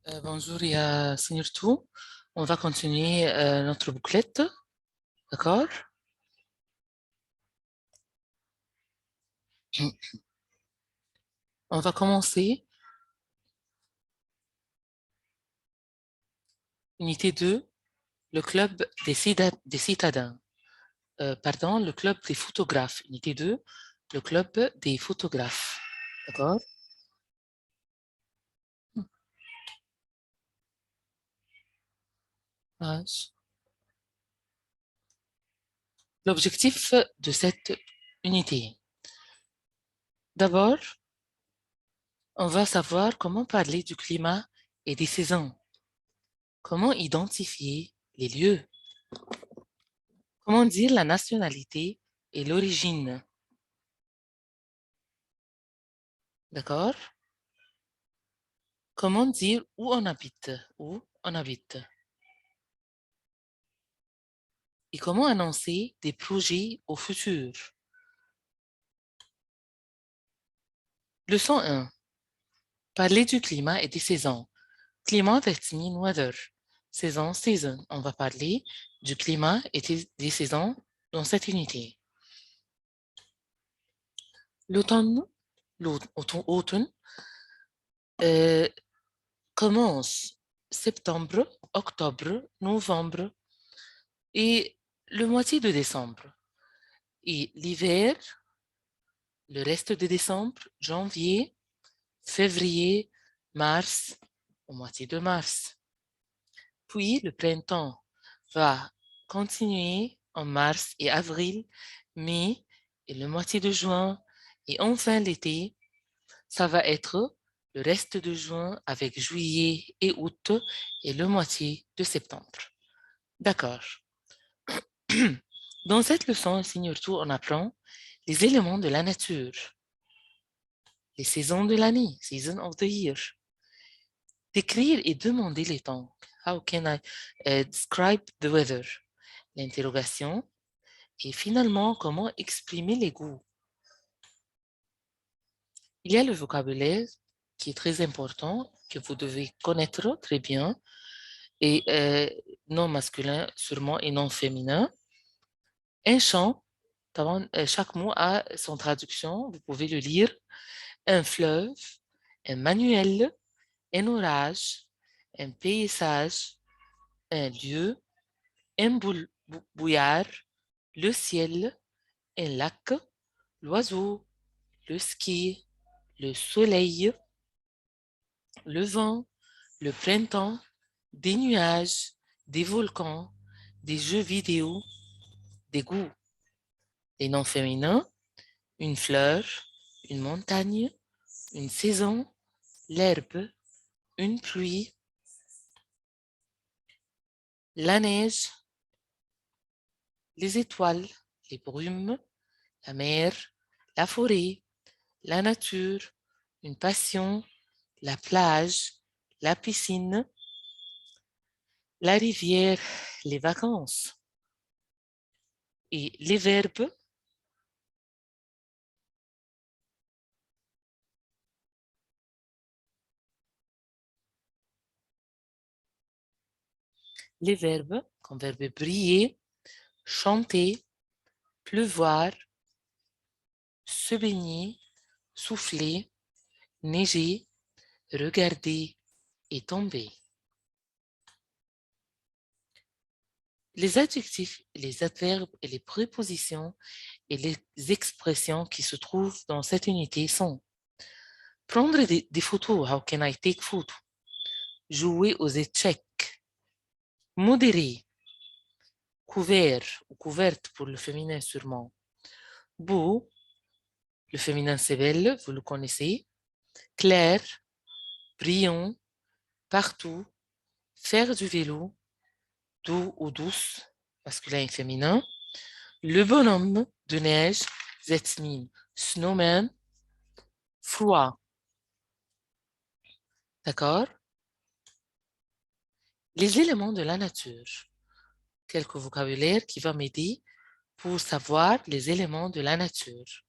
Bonjour, il y a Seigneur Tout. On va continuer notre bouclette, d'accord? On va commencer unité 2, le club des citadins. Pardon, le club des photographes. Unité 2, le club des photographes. D'accord? Page. L'objectif de cette unité. D'abord, on va savoir comment parler du climat et des saisons. Comment identifier les lieux. Comment dire la nationalité et l'origine. D'accord? Comment dire où on habite? Où on habite? Et comment annoncer des projets au futur? Leçon 1. Parler du climat et des saisons. Climat, that means weather. Saison, season. On va parler du climat et des saisons dans cette unité. L'automne, automne euh, commence septembre, octobre, novembre et le moitié de décembre. Et l'hiver, le reste de décembre, janvier, février, mars, au moitié de mars. Puis le printemps va continuer en mars et avril, mai et le moitié de juin. Et enfin l'été, ça va être le reste de juin avec juillet et août et le moitié de septembre. D'accord. Dans cette leçon, Seigneur Tout, on apprend les éléments de la nature, les saisons de l'année, season of the year. Décrire et demander les temps. How can I describe the weather? L'interrogation. Et finalement, comment exprimer les goûts? Il y a le vocabulaire qui est très important, que vous devez connaître très bien, et non masculin sûrement et non féminin. Un chant, chaque mot a son traduction, vous pouvez le lire. Un fleuve, un manuel, un orage, un paysage, un lieu, un bouillard, le ciel, un lac, l'oiseau, le ski, le soleil, le vent, le printemps, des nuages, des volcans, des jeux vidéo, des goûts. Les noms féminins, une fleur, une montagne, une saison, l'herbe, une pluie, la neige, les étoiles, les brumes, la mer, la forêt, la nature, une passion, la plage, la piscine, la rivière, les vacances. Et les verbes comme verbe briller, chanter, pleuvoir, se baigner, souffler, neiger, regarder et tomber. Les adjectifs, les adverbes et les prépositions et les expressions qui se trouvent dans cette unité sont prendre des photos, how can I take photos, jouer aux échecs, modérer, couvert ou couverte pour le féminin sûrement, beau, le féminin c'est belle, vous le connaissez, clair, brillant, partout, faire du vélo, doux ou douce, masculin et féminin, le bonhomme de neige, that means snowman, froid, d'accord? Les éléments de la nature, quelques vocabulaire qui va m'aider pour savoir les éléments de la nature.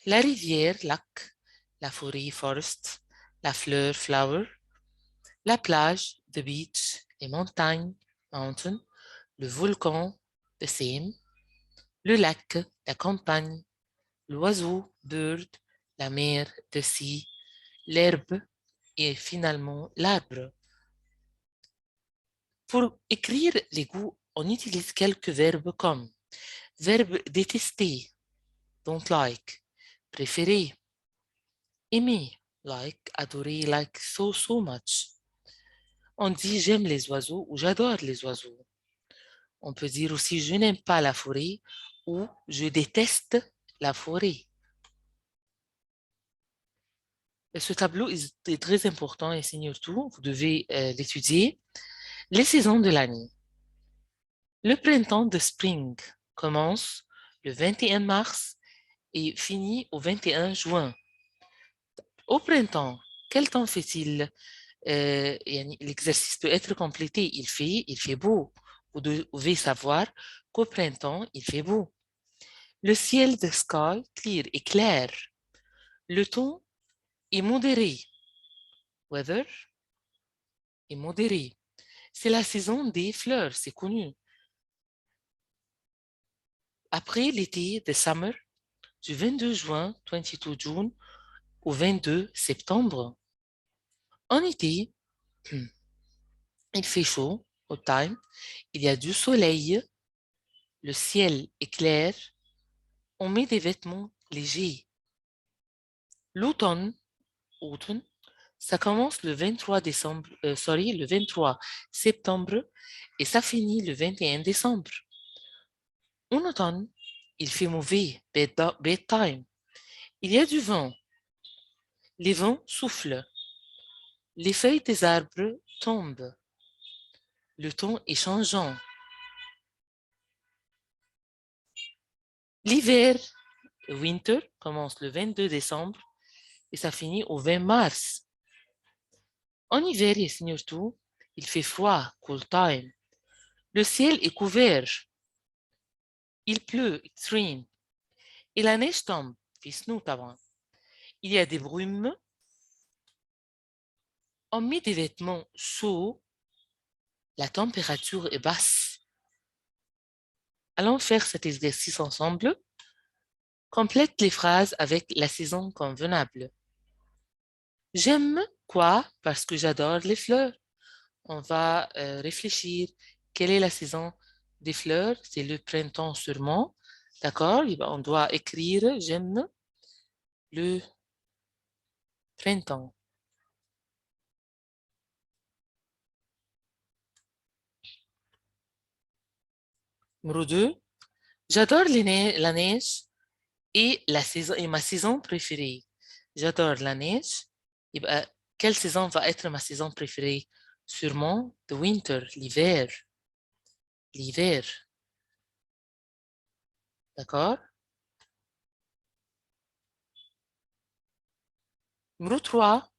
La rivière, lac, la forêt, forest, la fleur, flower, La plage, the beach, les montagnes, mountain, le volcan, the same, le lac, la campagne, l'oiseau, bird, la mer, the sea, l'herbe et finalement l'arbre. Pour écrire les goûts, on utilise quelques verbes comme verbe détester, don't like, préférer, aimer, like, adorer, like so much. On dit j'aime les oiseaux ou j'adore les oiseaux. On peut dire aussi je n'aime pas la forêt ou je déteste la forêt. Ce tableau est très important et surtout, vous devez l'étudier. Les saisons de l'année. Le printemps de spring commence le 21 mars et finit au 21 juin. Au printemps, quel temps fait-il? L'exercice peut être complété. Il fait beau. Vous devez savoir qu'au printemps, il fait beau. Le ciel de sky clear est clair. Le temps est modéré. Weather est modéré. C'est la saison des fleurs, c'est connu. Après l'été, the summer, du 22 juin, 22 June, au 22 septembre. En été, il fait chaud, au time, il y a du soleil, le ciel est clair, on met des vêtements légers. L'automne, automne, ça commence le 23 décembre, le 23 septembre et ça finit le 21 décembre. En automne, il fait mauvais, bedtime. Il y a du vent. Les vents soufflent. Les feuilles des arbres tombent. Le temps est changeant. L'hiver, winter, commence le 22 décembre et ça finit au 20 mars. En hiver, et surtout, il fait froid, cool time. Le ciel est couvert. Il pleut, it's rain. Et la neige tombe, في snow طبعا. Il y a des brumes. On met des vêtements chauds. La température est basse. Allons faire cet exercice ensemble. Complète les phrases avec la saison convenable. J'aime quoi? Parce que j'adore les fleurs. On va réfléchir. Quelle est la saison des fleurs? C'est le printemps sûrement. D'accord? On doit écrire j'aime le printemps. Numéro 2. J'adore la neige et ma saison préférée. J'adore la neige. Quelle saison va être ma saison préférée? Sûrement the winter, l'hiver. L'hiver. D'accord? Numéro 3.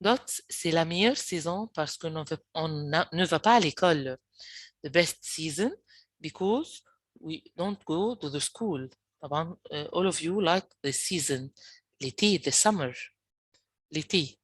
D'autres, c'est la meilleure saison parce qu'on ne va pas à l'école. The best season because we don't go to the school. طبعا, all of you like the season. L'été, the summer. L'été.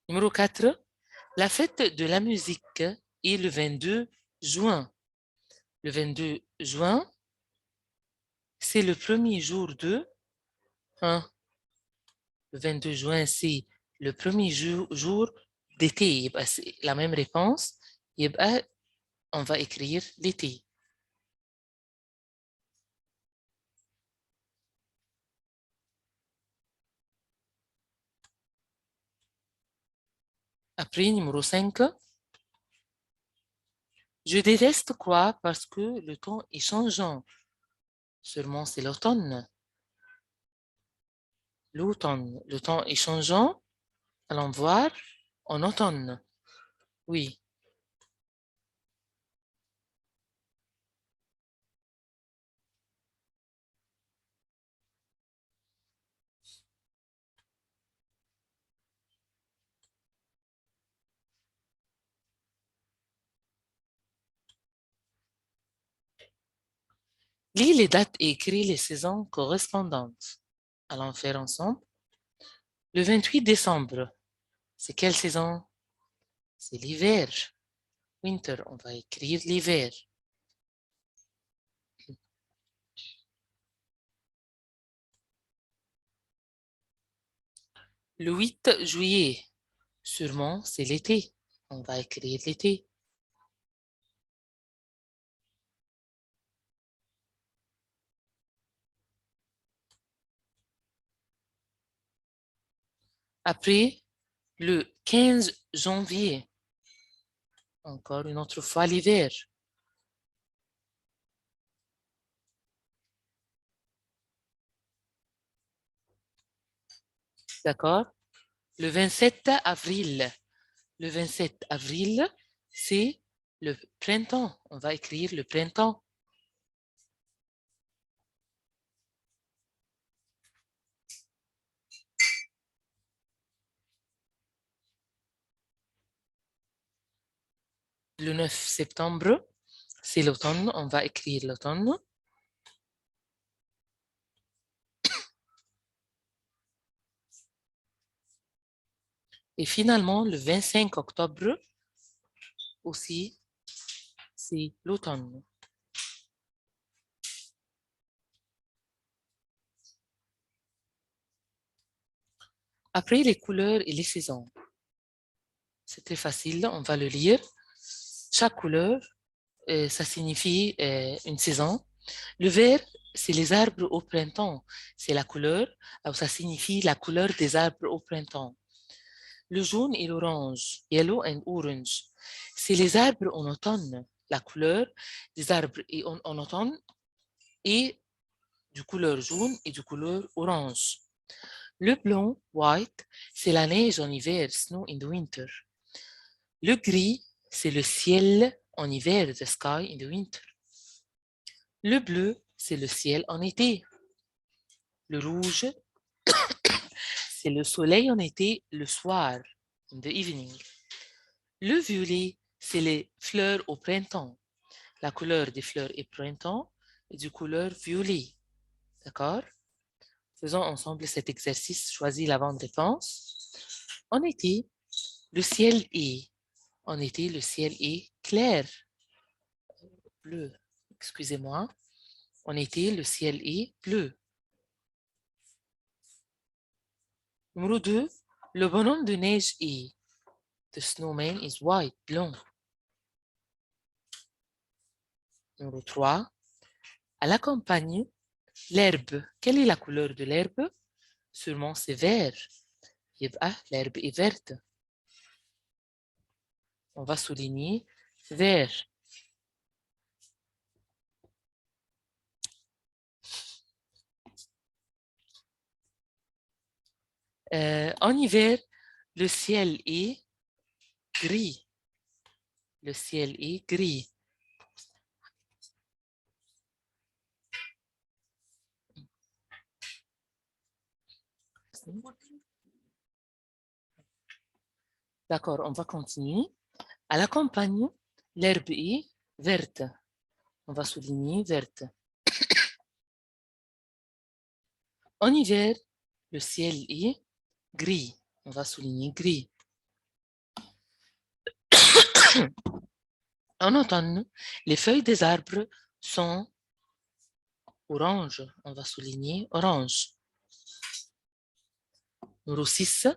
Numéro 4. La fête de la musique est le 22 juin. Le 22 juin, c'est le premier jour de... Hein, le 22 juin, c'est le premier jour d'été. C'est la même réponse. On va écrire l'été. Après, numéro 5. Je déteste quoi? Parce que le temps est changeant. Seulement, c'est l'automne. L'automne. Le temps est changeant. Allons voir. En automne. Oui. Lis les dates et écris les saisons correspondantes. Allons faire ensemble. Le 28 décembre, c'est quelle saison? C'est l'hiver. Winter, on va écrire l'hiver. Le 8 juillet, sûrement c'est l'été. On va écrire l'été. Après, le 15 janvier, encore une autre fois l'hiver. D'accord? Le 27 avril. Le 27 avril, c'est le printemps. On va écrire le printemps. Le 9 septembre, c'est l'automne. On va écrire l'automne. Et finalement, le 25 octobre, aussi, c'est l'automne. Après, les couleurs et les saisons. C'est très facile, on va le lire. Chaque couleur, ça signifie une saison. Le vert, c'est les arbres au printemps. C'est la couleur, alors ça signifie la couleur des arbres au printemps. Le jaune et l'orange, yellow and orange, c'est les arbres en automne. La couleur des arbres en automne est du couleur jaune et du couleur orange. Le blanc, white, c'est la neige en hiver, snow in the winter. Le gris, c'est le ciel en hiver, the sky in the winter. Le bleu, c'est le ciel en été. Le rouge, c'est le soleil en été, le soir, in the evening. Le violet, c'est les fleurs au printemps. La couleur des fleurs au printemps est du couleur violet. D'accord? Faisons ensemble cet exercice. Choisis la bonne réponse. En été, le ciel est. En été, le ciel est clair. Bleu. Excusez-moi. En été, le ciel est bleu. Numéro 2, le bonhomme de neige est. The snowman is white, blanc. Numéro 3, à la campagne, l'herbe. Quelle est la couleur de l'herbe? Sûrement c'est vert. L'herbe est verte. On va souligner vert. En hiver, le ciel est gris. Le ciel est gris. D'accord, on va continuer. À la campagne, l'herbe est verte. On va souligner verte. En hiver, le ciel est gris. On va souligner gris. En automne, les feuilles des arbres sont orange. On va souligner orange. Numéro 6.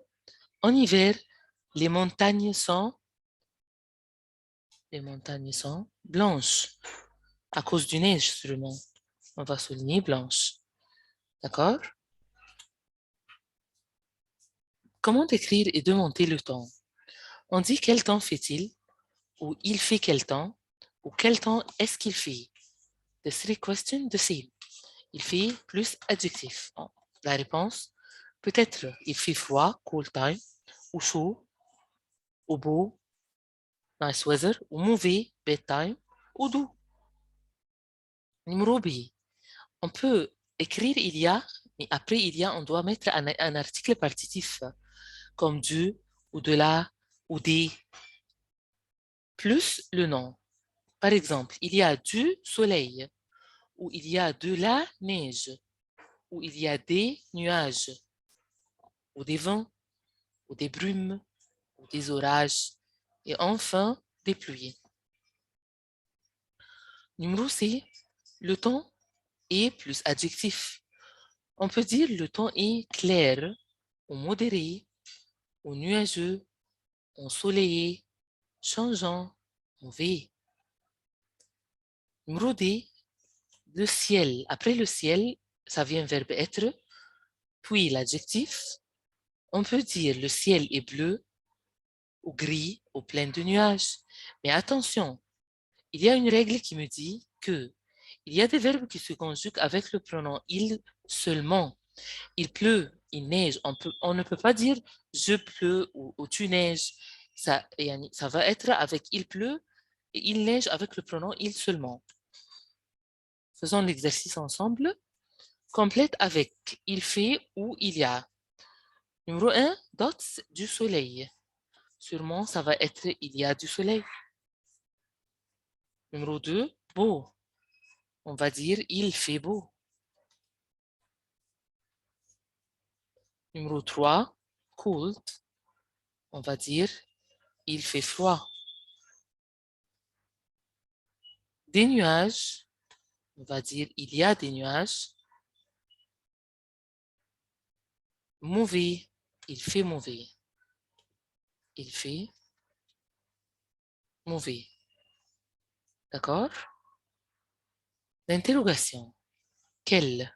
En hiver, les montagnes sont blanches. À cause du neige, sûrement. On va souligner blanche. D'accord? Comment décrire et démonter le temps? On dit quel temps fait-il, ou il fait quel temps, ou quel temps est-ce qu'il fait? The three questions, the same. Il fait plus adjectif. La réponse peut être il fait froid, cool time, ou chaud, ou beau, nice weather, ou mauvais, bad time, ou doux. Numéro B. On peut écrire il y a, mais après il y a, on doit mettre un article partitif comme du, ou de la, ou des, plus le nom. Par exemple, il y a du soleil, où il y a de la neige, où il y a des nuages, ou des vents, ou des brumes, ou des orages, et enfin des pluies. Numéro C, le temps est plus adjectif. On peut dire le temps est clair, ou modéré, ou nuageux, ensoleillé, changeant, mauvais. Numéro D, le ciel. Après le ciel, ça vient verbe être, puis l'adjectif. On peut dire le ciel est bleu, ou gris, ou plein de nuages. Mais attention, il y a une règle qui me dit que il y a des verbes qui se conjuguent avec le pronom il seulement. Il pleut, il neige. On ne peut pas dire je pleut ou tu neiges. Ça va être avec il pleut et il neige avec le pronom il seulement. Faisons l'exercice ensemble. Complète avec il fait ou il y a. Numéro 1, dots du soleil. Sûrement, ça va être il y a du soleil. Numéro 2, beau. On va dire il fait beau. Numéro 3, cold. On va dire il fait froid. Des nuages. On va dire il y a des nuages. Mauvais. Il fait mauvais. Il fait mauvais. D'accord? L'interrogation. Quel?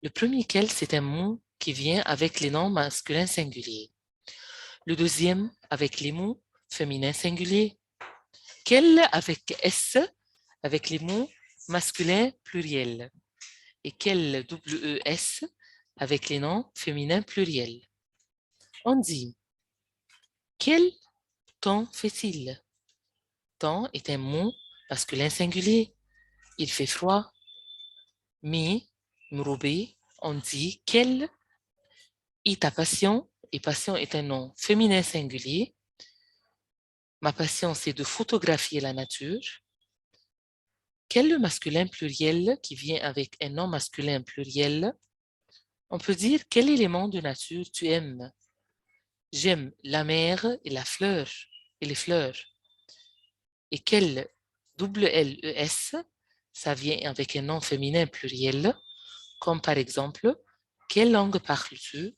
Le premier quel, c'est un mot qui vient avec les noms masculins singuliers. Le deuxième avec les mots féminins singuliers. Quel avec S avec les mots masculins pluriels. Et quel WES avec les noms féminins pluriels. On dit quel temps fait-il? Temps est un mot masculin singulier. Il fait froid. Mais, numéro B, on dit quelle est ta passion? Et passion est un nom féminin singulier. Ma passion, c'est de photographier la nature. Quel est le masculin pluriel qui vient avec un nom masculin pluriel? On peut dire quel élément de nature tu aimes? J'aime la mer et la fleur et les fleurs. Et quel WLES, ça vient avec un nom féminin pluriel, comme par exemple, quelle langue parles-tu?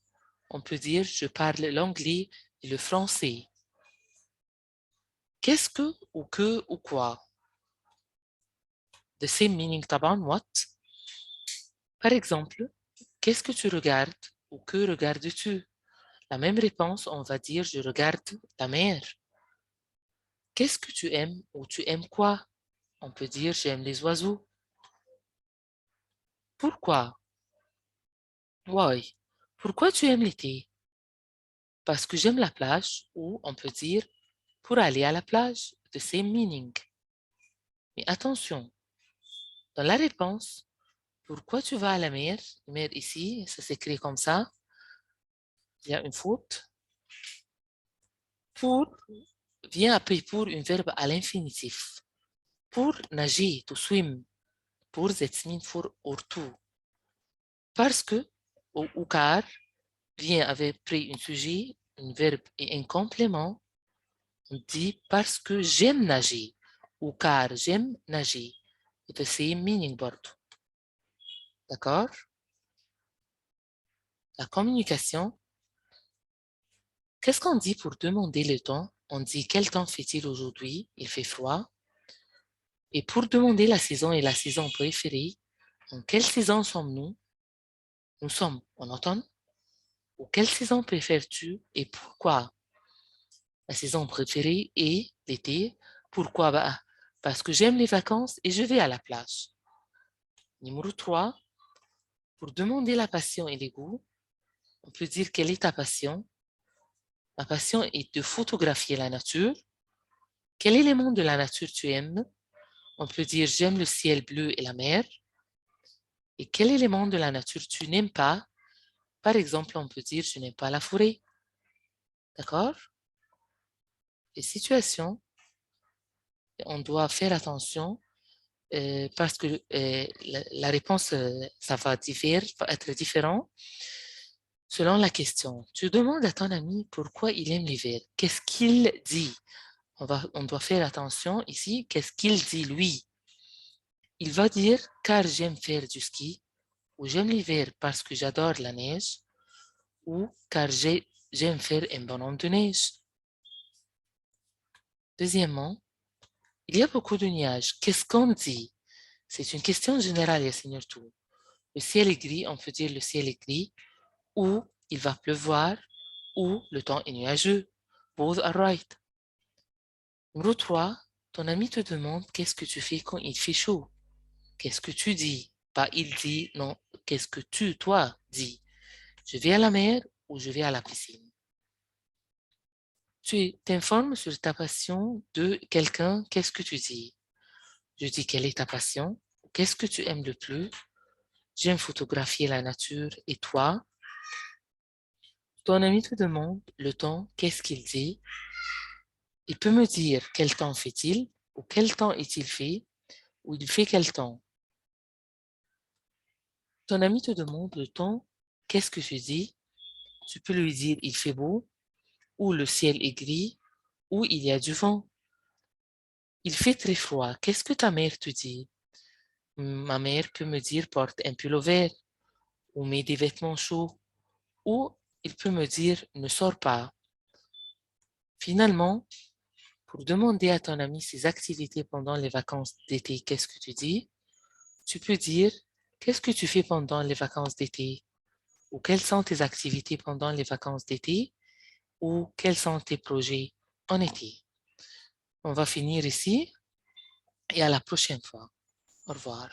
On peut dire je parle l'anglais et le français. Qu'est-ce que ou que ou quoi? The same meaning طبعا what. Par exemple, qu'est-ce que tu regardes ou que regardes-tu? La même réponse, on va dire je regarde la mer. Qu'est-ce que tu aimes ou tu aimes quoi? On peut dire j'aime les oiseaux. Pourquoi? Why? Pourquoi tu aimes l'été? Parce que j'aime la plage ou on peut dire pour aller à la plage. The same meaning. Mais attention, dans la réponse, pourquoi tu vas à la mer? La mer ici, ça s'écrit comme ça. Il y a une faute. Pour vient après pour un verbe à l'infinitif. Pour nager, to swim. Pour that means for or to. Parce que ou car vient avec après un sujet, un verbe et un complément. On dit parce que j'aime nager ou car j'aime nager. The same meaning برضو. D'accord? La communication. Qu'est-ce qu'on dit pour demander le temps? On dit quel temps fait-il aujourd'hui? Il fait froid. Et pour demander la saison et la saison préférée, en quelle saison sommes-nous? Nous sommes en automne. Ou quelle saison préfères-tu et pourquoi? La saison préférée est l'été. Pourquoi? Bah, parce que j'aime les vacances et je vais à la plage. Numéro 3, pour demander la passion et les goûts, on peut dire quelle est ta passion? Ma passion est de photographier la nature. Quel élément de la nature tu aimes? On peut dire j'aime le ciel bleu et la mer. Et quel élément de la nature tu n'aimes pas? Par exemple, on peut dire je n'aime pas la forêt. D'accord? Les situations, on doit faire attention parce que la réponse, ça va être différent selon la question. Tu demandes à ton ami pourquoi il aime l'hiver. Qu'est-ce qu'il dit? On doit faire attention ici. Qu'est-ce qu'il dit, lui? Il va dire, car j'aime faire du ski, ou j'aime l'hiver parce que j'adore la neige, ou car j'aime faire un bonhomme de neige. Deuxièmement, il y a beaucoup de nuages. Qu'est-ce qu'on dit? C'est une question générale, Yassine tout. Le ciel est gris, on peut dire le ciel est gris, ou il va pleuvoir, ou le temps est nuageux. Both are right. Numéro 3, ton ami te demande qu'est-ce que tu fais quand il fait chaud. Qu'est-ce que tu dis? Pas il dit, non, qu'est-ce que toi, dis? Je vais à la mer ou je vais à la piscine. Tu t'informes sur ta passion de quelqu'un, qu'est-ce que tu dis? Je dis quelle est ta passion? Qu'est-ce que tu aimes le plus? J'aime photographier la nature et toi? Ton ami te demande le temps, qu'est-ce qu'il dit? Il peut me dire quel temps fait-il ou quel temps est-il fait ou il fait quel temps. Ton ami te demande le temps, qu'est-ce que tu dis? Tu peux lui dire il fait beau ou le ciel est gris ou il y a du vent. Il fait très froid. Qu'est-ce que ta mère te dit? Ma mère peut me dire porte un pull vert ou mets des vêtements chauds ou il peut me dire ne sors pas. Finalement, pour demander à ton ami ses activités pendant les vacances d'été, qu'est-ce que tu dis? Tu peux dire qu'est-ce que tu fais pendant les vacances d'été? Ou quelles sont tes activités pendant les vacances d'été? Ou quels sont tes projets en été? On va finir ici et à la prochaine fois. Au revoir.